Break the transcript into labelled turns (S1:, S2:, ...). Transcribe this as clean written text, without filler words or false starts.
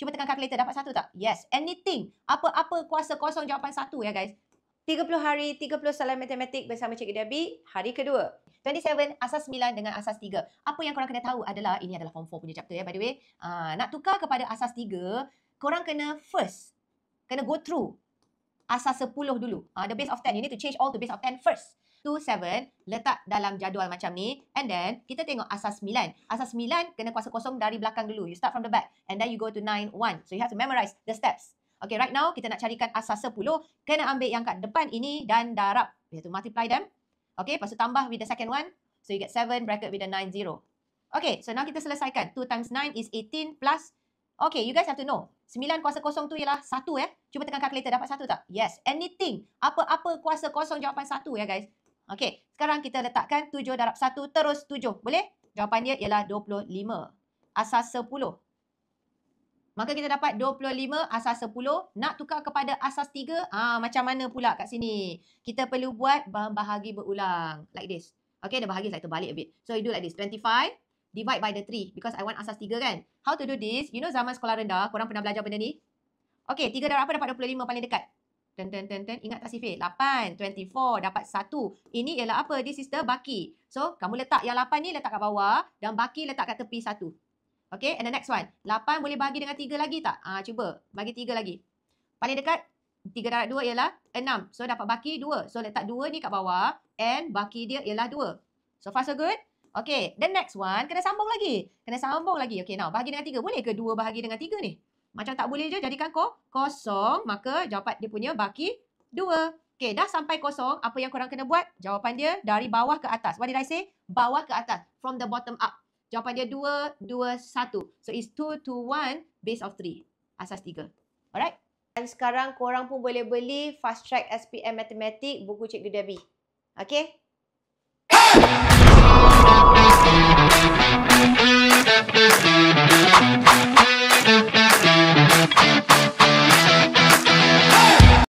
S1: Cuba tekan kalkulator, dapat 1 tak? Yes. Anything. Apa-apa kuasa kosong, jawapan 1 ya guys. 30 hari, 30 soalan matematik bersama Cikgu Debbie. Hari kedua. 27, asas 9 dengan asas 3. Apa yang korang kena tahu adalah, ini adalah form 4 punya chapter ya by the way. Nak tukar kepada asas 3, korang kena go through asas 10 dulu. The base of 10. You need to change all to base of 10 first. 2, 7, letak dalam jadual macam ni. And then, kita tengok asas 9. Asas 9, kena kuasa kosong dari belakang dulu. You start from the back. And then you go to 9, 1. So, you have to memorize the steps. Okay, right now, kita nak carikan asas 10. Kena ambil yang kat depan ini dan darab. You have to multiply them. Okay, lepas tu tambah with the second one. So, you get 7 bracket with the 9, 0. Okay, so now kita selesaikan. 2 times 9 is 18 plus. Okay, you guys have to know. 9 kuasa kosong tu ialah 1 ya. Cuba tekan kalkulator, dapat 1 tak? Yes. Anything. Apa-apa kuasa kosong, jawapan 1 ya guys. Okay, sekarang kita letakkan 7 darab 1 terus 7. Boleh? Jawapan dia ialah 25. Asas 10. Maka kita dapat 25 asas 10. Nak tukar kepada asas 3, macam mana pula kat sini? Kita perlu buat bahagi berulang. Like this. Okay, the bahagi saya terbalik a bit. So, you do like this. 25 divide by the 3. Because I want asas 3 kan? How to do this? You know zaman sekolah rendah, korang pernah belajar benda ni? Okay, 3 darab apa dapat 25 paling dekat? Ingat tak Sifir? 8, 24, dapat 1. Ini ialah apa? This is the baki. So, kamu letak yang 8 ni letak kat bawah dan baki letak kat tepi 1. Okay, and the next one. 8 boleh bagi dengan 3 lagi tak? Cuba, bagi 3 lagi. Paling dekat, 3 darab 2 ialah 6. So, dapat baki 2. So, letak 2 ni kat bawah and baki dia ialah 2. So, far so good? Okay, the next one, kena sambung lagi. Okay, now, bahagi dengan 3. Boleh ke 2 bahagi dengan 3 ni? Macam tak boleh je, jadikan kosong. Maka jawapan dia punya baki 2. Okay, dah sampai kosong. Apa yang korang kena buat? Jawapan dia dari bawah ke atas. What did I say? Bawah ke atas. From the bottom up. Jawapan dia 2, 2, 1. So, it's 2 to 1, base of 3. Asas 3. Alright? Dan sekarang korang pun boleh beli Fast Track SPM Matematik buku Cikgu Debbie. Okay?